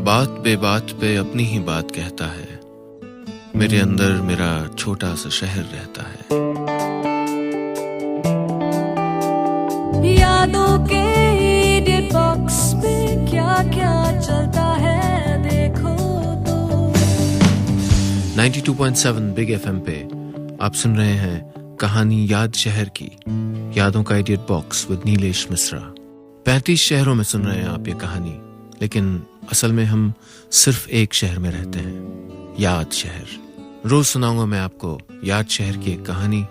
बात बेबात पे अपनी ही बात कहता है, मेरे अंदर मेरा छोटा सा शहर रहता है। यादों के एडिट बॉक्स पे क्या क्या चलता है देखो तो। 92.7 बिग एफएम पे आप सुन रहे हैं कहानी याद शहर की, यादों का edit box with Nilesh Mishra. 35 शहरों में सुन रहे हैं आप ये कहानी, लेकिन असल में हम सिर्फ एक शहर में रहते हैं, याद शहर। रोज सुनाऊंगा मैं आपको याद शहर की एक कहानी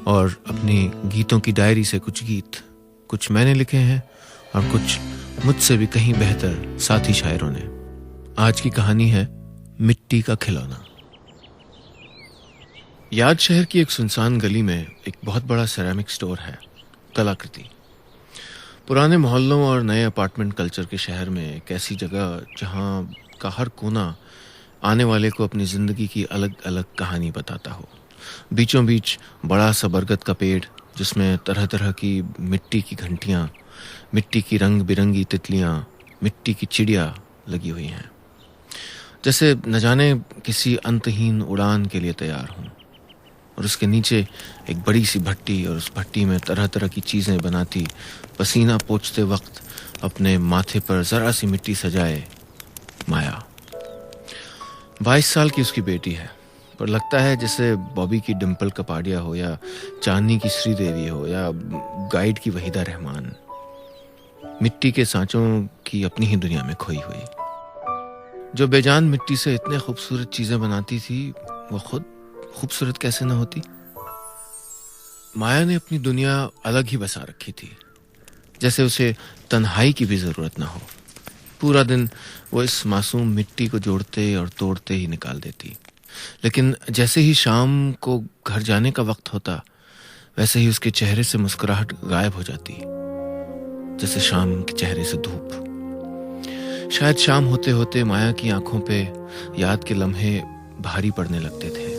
और अपनी गीतों की डायरी से कुछ गीत, कुछ मैंने लिखे हैं और कुछ मुझसे भी कहीं बेहतर साथी शायरों ने। आज की कहानी है मिट्टी का खिलौना। याद शहर की एक सुनसान गली में एक बहुत बड़ा सेरामिक स्टोर है, कलाकृति। पुराने मोहल्लों और नए अपार्टमेंट कल्चर के शहर में एक ऐसी जगह जहां का हर कोना आने वाले को अपनी जिंदगी की अलग अलग कहानी बताता हो। बीचों बीच बड़ा सा बरगद का पेड़ जिसमें तरह तरह की मिट्टी की घंटियां, मिट्टी की रंग बिरंगी तितलियां, मिट्टी की चिड़िया लगी हुई हैं, जैसे न जाने किसी अंतहीन उड़ान के लिए तैयार हों। और उसके नीचे एक बड़ी सी भट्टी, और उस भट्टी में तरह तरह की चीजें बनाती, पसीना पोंछते वक्त अपने माथे पर जरा सी मिट्टी सजाए माया। 22 साल की उसकी बेटी है, पर लगता है जैसे बॉबी की डिम्पल कपाड़िया हो, या चांदनी की श्रीदेवी हो, या गाइड की वहीदा रहमान। मिट्टी के सांचों की अपनी ही दुनिया में खोई हुई। जो बेजान मिट्टी से इतने खूबसूरत चीजें बनाती थी, वो खुद खूबसूरत कैसे न होती। माया ने अपनी दुनिया अलग ही बसा रखी थी, जैसे उसे तन्हाई की भी जरूरत ना हो। पूरा दिन वो इस मासूम मिट्टी को जोड़ते और तोड़ते ही निकाल देती, लेकिन जैसे ही शाम को घर जाने का वक्त होता, वैसे ही उसके चेहरे से मुस्कुराहट गायब हो जाती, जैसे शाम के चेहरे से धूप। शायद शाम होते होते माया की आंखों पे याद के लम्हे भारी पड़ने लगते थे।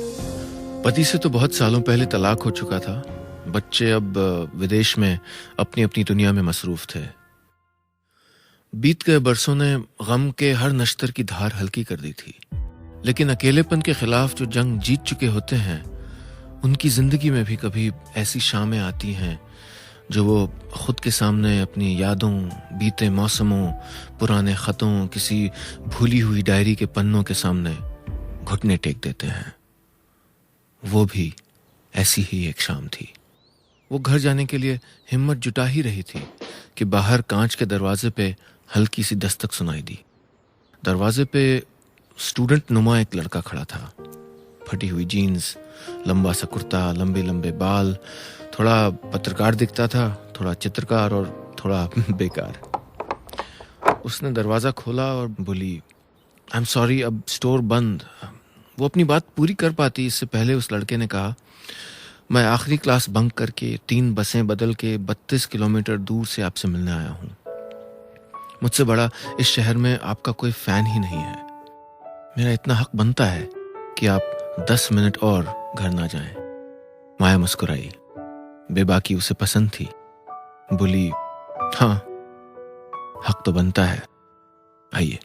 पति से तो बहुत सालों पहले तलाक हो चुका था, बच्चे अब विदेश में अपनी अपनी दुनिया में मसरूफ थे। बीत गए बरसों ने गम के हर नश्तर की धार हल्की कर दी थी, लेकिन अकेलेपन के खिलाफ जो जंग जीत चुके होते हैं, उनकी जिंदगी में भी कभी ऐसी शामें आती हैं जो वो खुद के सामने अपनी यादों, बीते मौसमों, पुराने खतों, किसी भूली हुई डायरी के पन्नों के सामने घुटने टेक देते हैं। वो भी ऐसी ही एक शाम थी। वो घर जाने के लिए हिम्मत जुटा ही रही थी कि बाहर कांच के दरवाजे पे हल्की सी दस्तक सुनाई दी। दरवाजे पे स्टूडेंट नुमा एक लड़का खड़ा था। फटी हुई जीन्स, लंबा सा कुर्ता, लंबे लंबे बाल, थोड़ा पत्रकार दिखता था, थोड़ा चित्रकार और थोड़ा बेकार। उसने दरवाजा खोला और बोली, आई एम सॉरी, अब स्टोर बंद। वो अपनी बात पूरी कर पाती इससे पहले उस लड़के ने कहा, मैं आखिरी क्लास बंक करके 3 बसें बदल के 32 किलोमीटर दूर से आपसे मिलने आया हूं। मुझसे बड़ा इस शहर में आपका कोई फैन ही नहीं है। मेरा इतना हक बनता है कि आप 10 मिनट और घर ना जाएं। माया मुस्कुराई। बेबाकी उसे पसंद थी। बोली, हाँ, हक तो बनता है, आइए।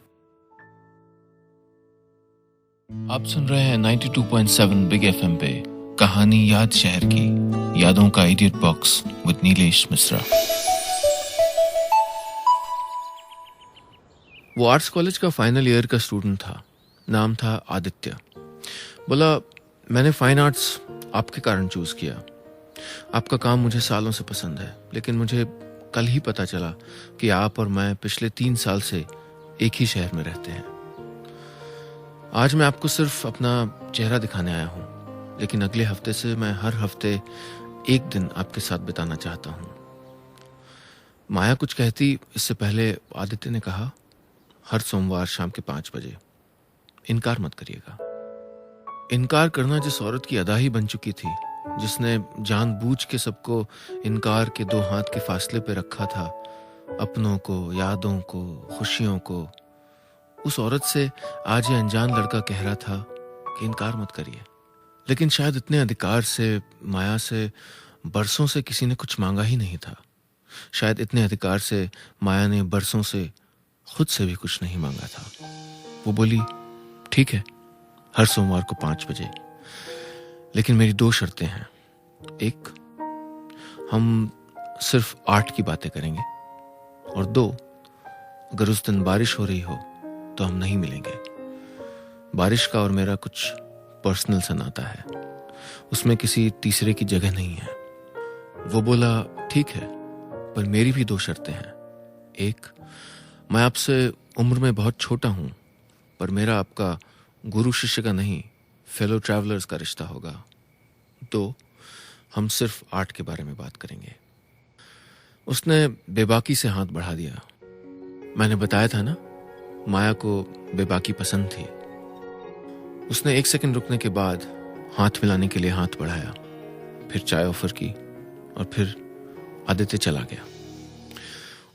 आप सुन रहे हैं 92.7 बिग एफएम पे कहानी याद शहर की, यादों का idiot box with Nilesh Mishra. वो आर्ट्स कॉलेज का फाइनल ईयर का स्टूडेंट था। नाम था आदित्य। बोला, मैंने फाइन आर्ट्स आपके कारण चूज किया। आपका काम मुझे सालों से पसंद है, लेकिन मुझे कल ही पता चला कि आप और मैं पिछले 3 साल से एक ही शहर में रहते हैं। आज मैं आपको सिर्फ अपना चेहरा दिखाने आया हूं, लेकिन अगले हफ्ते से मैं हर हफ्ते एक दिन आपके साथ बिताना चाहता हूं। माया कुछ कहती इससे पहले आदित्य ने कहा, हर सोमवार शाम के 5 बजे। इनकार मत करिएगा। इनकार करना जिस औरत की अदा ही बन चुकी थी, जिसने जानबूझ के सबको इनकार के 2 हाथ के फासले पे रखा था, अपनों को, यादों को, खुशियों को, उस औरत से आज ये अनजान लड़का कह रहा था कि इनकार मत करिए। लेकिन शायद इतने अधिकार से माया से बरसों से किसी ने कुछ मांगा ही नहीं था। शायद इतने अधिकार से माया ने बरसों से खुद से भी कुछ नहीं मांगा था। वो बोली, ठीक है, हर सोमवार को 5 बजे, लेकिन मेरी 2 शर्तें हैं। एक, हम सिर्फ आर्ट की बातें करेंगे, और 2, अगर उस दिन बारिश हो रही हो तो हम नहीं मिलेंगे। बारिश का और मेरा कुछ पर्सनल सा नाता है, उसमें किसी तीसरे की जगह नहीं है। वो बोला, ठीक है, पर मेरी भी 2 शर्तें हैं। एक, मैं आपसे उम्र में बहुत छोटा हूं, पर मेरा आपका गुरु शिष्य का नहीं, फेलो ट्रैवलर्स का रिश्ता होगा। 2, हम सिर्फ आर्ट के बारे में बात करेंगे। उसने बेबाकी से हाथ बढ़ा दिया। मैंने बताया था ना, माया को बेबाकी पसंद थी। उसने 1 सेकंड रुकने के बाद हाथ मिलाने के लिए हाथ बढ़ाया, फिर चाय ऑफर की, और फिर आदित्य चला गया।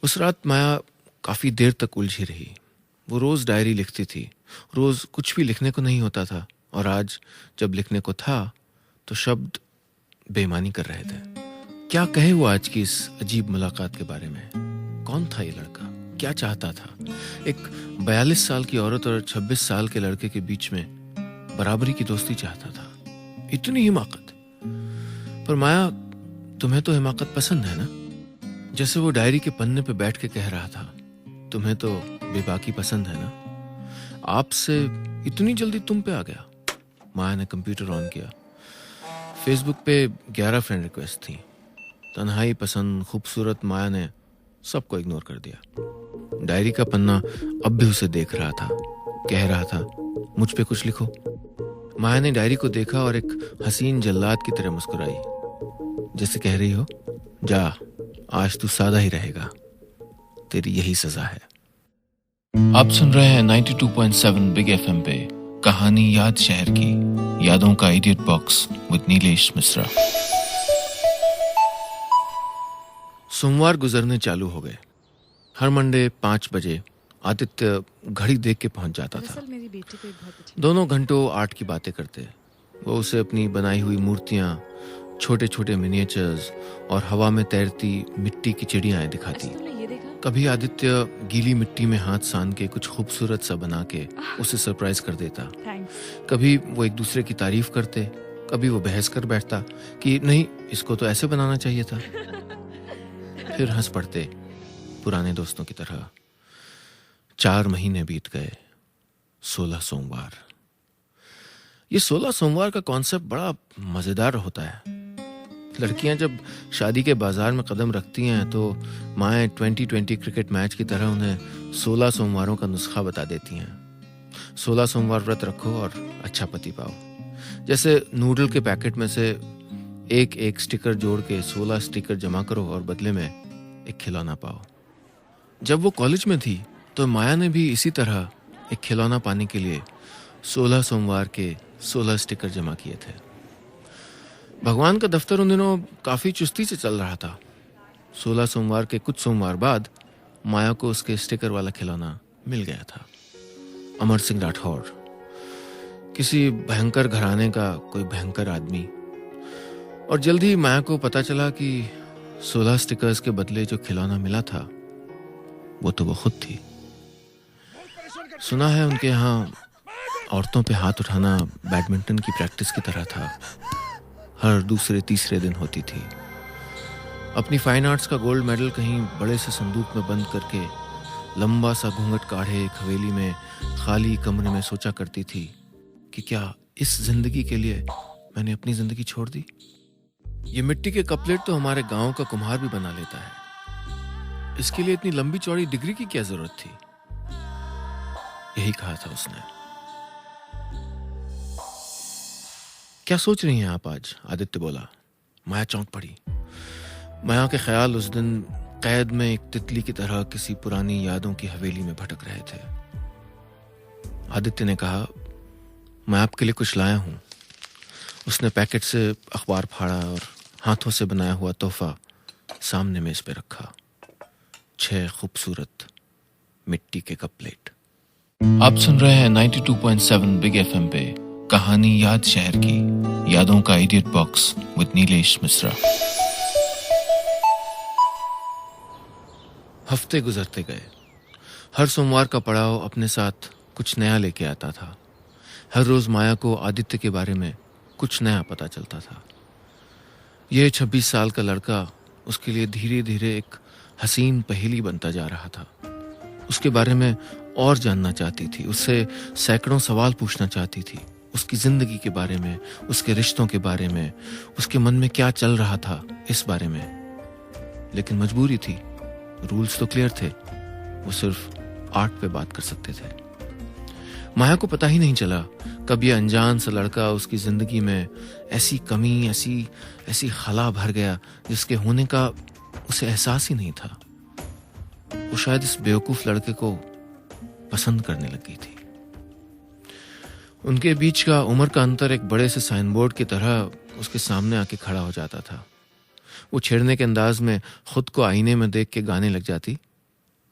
उस रात माया काफी देर तक उलझी रही। वो रोज डायरी लिखती थी, रोज कुछ भी लिखने को नहीं होता था, और आज जब लिखने को था तो शब्द बेईमानी कर रहे थे। क्या कहे वो आज की इस अजीब मुलाकात के बारे में? कौन था ये लड़का? क्या चाहता था? एक 42 साल की औरत और 26 साल के लड़के के बीच में बराबरी की दोस्ती चाहता था। इतनी हिमाकत। पर माया, तुम्हें तो हिमाकत पसंद है ना? जैसे वो डायरी के पन्ने पे बैठ के कह रहा था, तुम्हें तो बेबाकी पसंद है ना? आपसे इतनी जल्दी तुम पे आ गया। माया ने कंप्यूटर ऑन किया। फेसबुक पे 11 फ्रेंड रिक्वेस्ट थी। तन्हाई पसंद खूबसूरत माया ने सबको इग्नोर कर दिया। डायरी का पन्ना अब भी उसे देख रहा था, कह रहा था, मुझ पे कुछ लिखो। माया ने डायरी को देखा और एक हसीन जल्लाद की तरह मुस्कुराई, जैसे कह रही हो, जा, आज तू सादा ही रहेगा, तेरी यही सजा है। आप सुन रहे हैं 92.7 बिग एफएम पे कहानी याद शहर की, यादों का idiot box with Nilesh Mishra. सोमवार गुजरने चालू हो गए। हर मंडे 5 बजे आदित्य घड़ी देख के पहुंच जाता था। दोनों घंटों आर्ट की बातें करते। वो उसे अपनी बनाई हुई मूर्तियां, छोटे छोटे मिनिएचर्स और हवा में तैरती मिट्टी की चिड़ियाएं दिखाती। कभी आदित्य गीली मिट्टी में हाथ सान के कुछ खूबसूरत सा बना के उसे सरप्राइज कर देता। कभी वो एक दूसरे की तारीफ करते, कभी वो बहस कर बैठता कि नहीं, इसको तो ऐसे बनाना चाहिए था। फिर हंस पड़ते पुराने दोस्तों की तरह। 4 महीने बीत गए। 16 सोमवार। ये 16 सोमवार का कॉन्सेप्ट बड़ा मजेदार होता है। लड़कियां जब शादी के बाजार में कदम रखती हैं तो माएँ 2020 क्रिकेट मैच की तरह उन्हें 16 सोमवारों का नुस्खा बता देती हैं। 16 सोमवार व्रत रखो और अच्छा पति पाओ। जैसे नूडल के पैकेट में से एक एक स्टिकर जोड़ के 16 स्टिकर जमा करो और बदले में एक खिलौना पाओ। जब वो कॉलेज में थी तो माया ने भी इसी तरह एक खिलौना पाने के लिए 16 सोमवार के 16 स्टिकर जमा किए थे। भगवान का दफ्तर उन दिनों काफी चुस्ती से चल रहा था। 16 सोमवार के कुछ सोमवार बाद माया को उसके स्टिकर वाला खिलौना मिल गया था। अमर सिंह राठौर, किसी भयंकर घराने का कोई भयंकर आदमी। और जल्द ही माया को पता चला कि 16 स्टिकर्स के बदले जो खिलौना मिला था वो तो वो खुद थी। सुना है उनके यहाँ औरतों पे हाथ उठाना बैडमिंटन की प्रैक्टिस की तरह था। हर दूसरे तीसरे दिन होती थी। अपनी फाइन आर्ट्स का गोल्ड मेडल कहीं बड़े से संदूक में बंद करके लंबा सा घूंघट काढ़े एक हवेली में खाली कमरे में सोचा करती थी कि क्या इस जिंदगी के लिए मैंने अपनी जिंदगी छोड़ दी? ये मिट्टी के कपलेट तो हमारे गांव का कुम्हार भी बना लेता है। इसके लिए इतनी लंबी चौड़ी डिग्री की क्या जरूरत थी? यही कहा था उसने। क्या सोच रही हैं आप आज? आदित्य बोला। माया चौंक पड़ी। माया के ख्याल उस दिन कैद में एक तितली की तरह किसी पुरानी यादों की हवेली में भटक रहे थे। आदित्य ने कहा, मैं आपके लिए कुछ लाया हूं। उसने पैकेट से अखबार फाड़ा और हाथों से बनाया हुआ तोहफा सामने मेज पे रखा। 6 खूबसूरत मिट्टी के कप प्लेट। आप सुन रहे हैं 92.7 बिग एफएम पे कहानी याद शहर की, यादों का idiot box with Nilesh Mishra. हफ्ते गुजरते गए। हर सोमवार का पड़ाव अपने साथ कुछ नया लेके आता था। हर रोज माया को आदित्य के बारे में कुछ नया पता चलता था। यह 26 साल का लड़का उसके लिए धीरे धीरे एक हसीन पहेली बनता जा रहा था। उसके बारे में और जानना चाहती थी, उससे सैकड़ों सवाल पूछना चाहती थी, उसकी जिंदगी के बारे में, उसके रिश्तों के बारे में, उसके मन में क्या चल रहा था इस बारे में। लेकिन मजबूरी थी, रूल्स तो क्लियर थे, वो सिर्फ आर्ट पे बात कर सकते थे। माया को पता ही नहीं चला कब यह अनजान सा लड़का उसकी जिंदगी में ऐसी कमी, ऐसी खला भर गया जिसके होने का उसे एहसास ही नहीं था। वो शायद इस बेवकूफ लड़के को पसंद करने लगी थी। उनके बीच का उम्र का अंतर एक बड़े से साइन बोर्ड की तरह उसके सामने आके खड़ा हो जाता था। वो छेड़ने के अंदाज में खुद को आईने में देख के गाने लग जाती,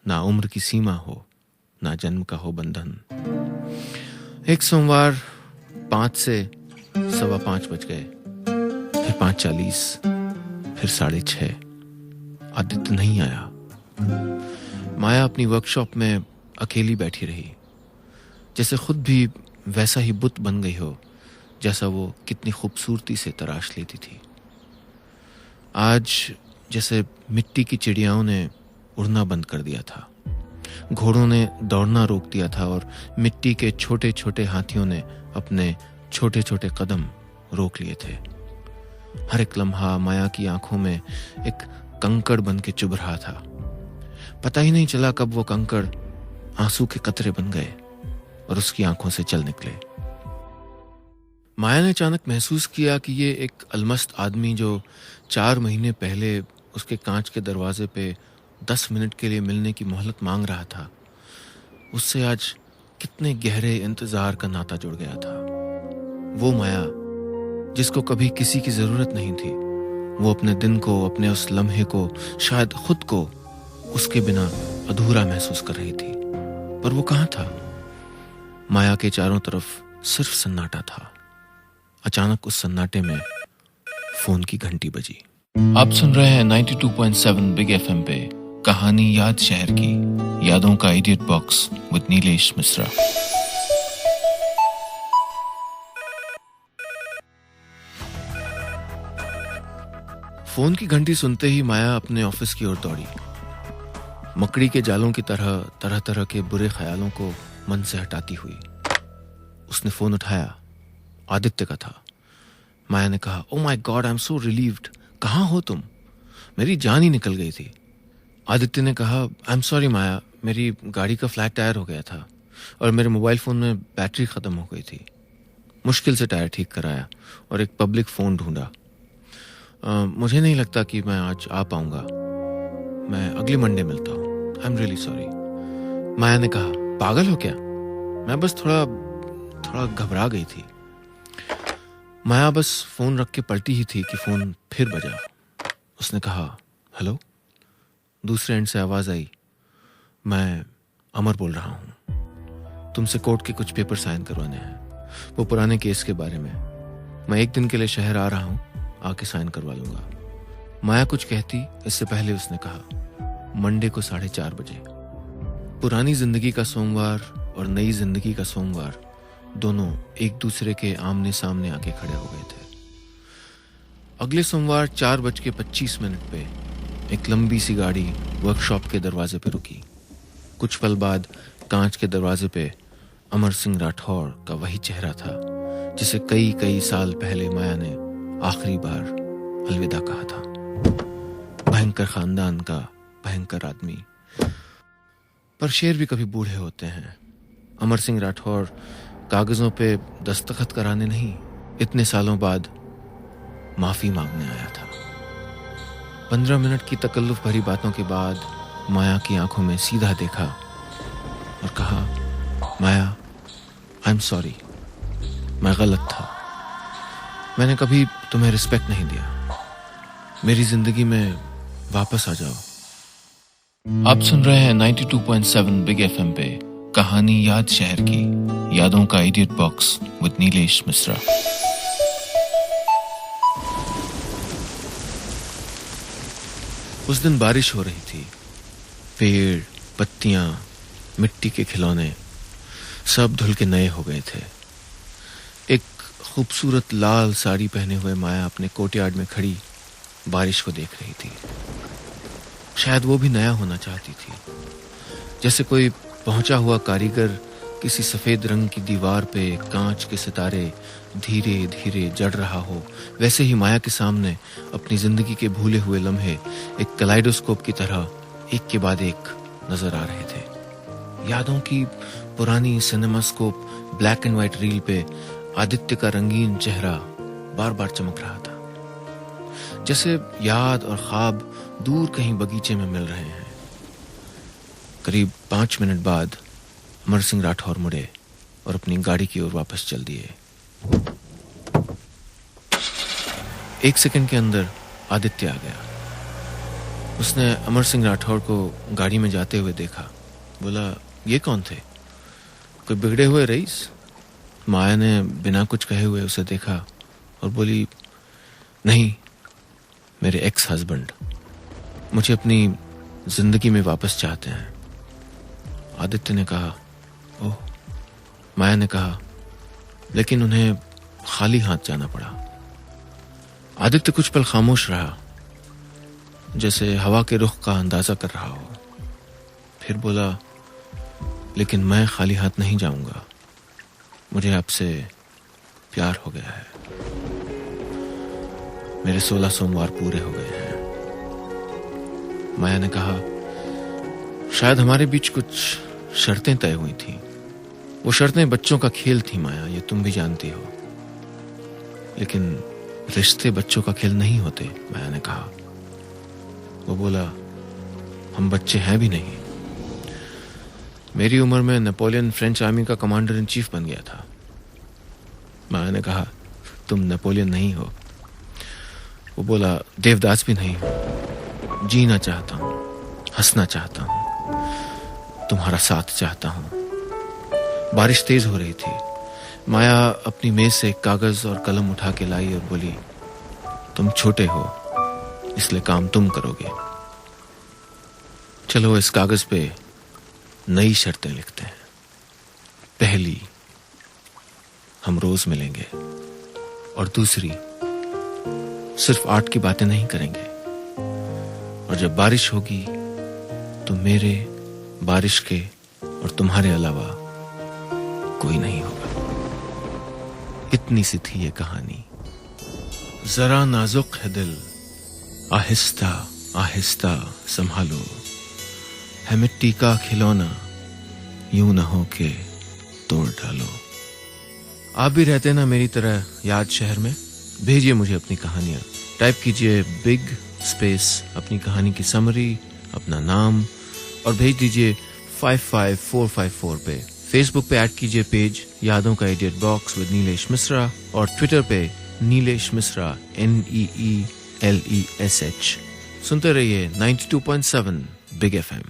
ना उम्र की सीमा हो, ना जन्म का हो बंधन। एक सोमवार 5 से 5:15 बज गए, फिर 5:40, फिर 6:30। आदित्य नहीं आया। माया अपनी वर्कशॉप में अकेली बैठी रही, जैसे खुद भी वैसा ही बुत बन गई हो जैसा वो कितनी खूबसूरती से तराश लेती थी। आज जैसे मिट्टी की चिड़ियाओं ने उड़ना बंद कर दिया था, घोड़ों ने दौड़ना रोक दिया था और मिट्टी के छोटे छोटे हाथियों ने अपने छोटे छोटे कदम रोक लिए थे। हर एक लम्हा माया की आंखों में एक कंकड़ बन के चुभ रहा था। पता ही नहीं चला कब वो कंकड़ आंसू के कतरे बन गए और उसकी आंखों से चल निकले। माया ने अचानक महसूस किया कि ये एक अलमस्त आदमी जो 4 महीने पहले उसके कांच के दरवाजे पे 10 मिनट के लिए मिलने की मोहलत मांग रहा था, उससे आज कितने गहरे इंतजार का नाता जुड़ गया था। वो माया जिसको कभी किसी की जरूरत नहीं थी, वो अपने दिन को, अपने उस लम्हे को, शायद खुद को उसके बिना अधूरा महसूस कर रही थी। पर वो कहाँ था? माया के चारों तरफ सिर्फ सन्नाटा था। अचानक उस सन्नाटे में फोन की घंटी बजी। आप सुन रहे हैं 92.7 बिग एफएम पे कहानी याद शहर की, यादों का idiot box with Nilesh Mishra. Phone की घंटी सुनते ही माया अपने ऑफिस की ओर दौड़ी। मकड़ी के जालों की तरह तरह के बुरे ख्यालों को मन से हटाती हुई उसने फोन उठाया। आदित्य का था। माया ने कहा, oh my God, I am so relieved. कहाँ हो तुम? मेरी जान ही निकल गई थी। आदित्य ने कहा, आई एम सॉरी माया, मेरी गाड़ी का फ्लैट टायर हो गया था और मेरे मोबाइल फोन में बैटरी खत्म हो गई थी। मुश्किल से टायर ठीक कराया और एक पब्लिक फोन ढूंढा। मुझे नहीं लगता कि मैं आज आ पाऊंगा, मैं अगले मंडे मिलता हूँ। I am really sorry. Maya ने कहा, पागल हो क्या? मैं बस थोड़ा घबरा गई थी। माया बस फोन रख के पलटी ही थी कि फोन फिर बजा। उसने कहा, हेलो। दूसरे एंड से आवाज आई, मैं अमर बोल रहा हूँ, तुमसे कोर्ट के कुछ पेपर साइन करवाने हैं, वो पुराने केस के बारे में। मैं एक दिन के लिए शहर आ रहा हूँ, आके साइन करवा लूंगा। माया कुछ कहती इससे पहले उसने कहा, मंडे को 4:30 बजे। पुरानी जिंदगी का सोमवार और नई जिंदगी का सोमवार दोनों एक दूसरे के आमने सामने आके खड़े हो गए थे। अगले सोमवार 4:25 पे एक लंबी सी गाड़ी वर्कशॉप के दरवाजे पे रुकी। कुछ पल बाद कांच के दरवाजे पे अमर सिंह राठौर का वही चेहरा था जिसे कई साल पहले माया ने आखिरी बार अलविदा कहा था। भयंकर खानदान का भयंकर आदमी, पर शेर भी कभी बूढ़े होते हैं। अमर सिंह राठौर कागजों पे दस्तखत कराने नहीं, इतने सालों बाद माफी मांगने आया था। 15 मिनट की तकल्लुफ भरी बातों के बाद माया की आंखों में सीधा देखा और कहा, माया, आई एम सॉरी, मैं गलत था। मैंने कभी तुम्हें रिस्पेक्ट नहीं दिया। मेरी जिंदगी में वापस आ जाओ। आप सुन रहे हैं 92.7 बिग एफएम पे कहानी याद शहर की, यादों का idiot box with Nilesh Mishra. उस दिन बारिश हो रही थी। पेड़, पत्तियां, मिट्टी के खिलौने सब धुल के नए हो गए थे। एक खूबसूरत लाल साड़ी पहने हुए माया अपने कोर्टयार्ड में खड़ी बारिश को देख रही थी। शायद वो भी नया होना चाहती थी, जैसे कोई पहुंचा हुआ कारीगर किसी सफेद रंग की दीवार पे कांच के सितारे धीरे धीरे जड़ रहा हो। वैसे ही माया के सामने अपनी जिंदगी के भूले हुए लम्हे एक कलाइडोस्कोप की तरह एक के बाद एक नजर आ रहे थे। यादों की पुरानी CinemaScope black and white reel पे आदित्य का रंगीन चेहरा बार बार चमक रहा था, जैसे याद और ख्वाब दूर कहीं बगीचे में मिल रहे हैं। करीब 5 मिनट बाद अमर सिंह राठौर मुड़े और अपनी गाड़ी की ओर वापस चल दिए। 1 सेकंड के अंदर आदित्य आ गया। उसने अमर सिंह राठौर को गाड़ी में जाते हुए देखा। बोला, ये कौन थे? कोई बिगड़े हुए रईस? माया ने बिना कुछ कहे हुए उसे देखा और बोली, नहीं, मेरे एक्स हस्बैंड मुझे अपनी जिंदगी में वापस चाहते हैं। आदित्य ने कहा, ओह। माया ने कहा, लेकिन उन्हें खाली हाथ जाना पड़ा। आदित्य कुछ पल खामोश रहा, जैसे हवा के रुख का अंदाजा कर रहा हो। फिर बोला, लेकिन मैं खाली हाथ नहीं जाऊंगा, मुझे आपसे प्यार हो गया है। मेरे 16 सोमवार पूरे हो गए हैं। माया ने कहा, शायद हमारे बीच कुछ शर्तें तय हुई थी। वो शर्तें बच्चों का खेल थी माया, ये तुम भी जानती हो। लेकिन रिश्ते बच्चों का खेल नहीं होते, माया ने कहा। वो बोला, हम बच्चे हैं भी नहीं। मेरी उम्र में नेपोलियन फ्रेंच आर्मी का कमांडर इन चीफ बन गया था। माया ने कहा, तुम नेपोलियन नहीं हो। वो बोला, देवदास भी नहीं हो। जीना चाहता हूं, हंसना चाहता हूं, तुम्हारा साथ चाहता हूं। बारिश तेज हो रही थी। माया अपनी मेज से एक कागज और कलम उठा के लाई और बोली, तुम छोटे हो, इसलिए काम तुम करोगे। चलो इस कागज पे नई शर्तें लिखते हैं। पहली, हम रोज मिलेंगे, और दूसरी, सिर्फ आर्ट की बातें नहीं करेंगे, और जब बारिश होगी तो मेरे, बारिश के और तुम्हारे अलावा कोई नहीं होगा। इतनी सी थी ये कहानी। जरा नाजुक है दिल, आहिस्ता आहिस्ता संभालो, है मिट्टी का खिलौना, यूं ना हो के तोड़ डालो। आप भी रहते ना मेरी तरह याद शहर में? भेजिए मुझे अपनी कहानियां। टाइप कीजिए बिग स्पेस अपनी कहानी की समरी, अपना नाम, और भेज दीजिए 55454 पे। फेसबुक पे ऐड कीजिए पेज यादों का idiot box with Nilesh Mishra, और ट्विटर पे नीलेश मिश्रा NEELESH। सुनते रहिए 92.7 बिग FM।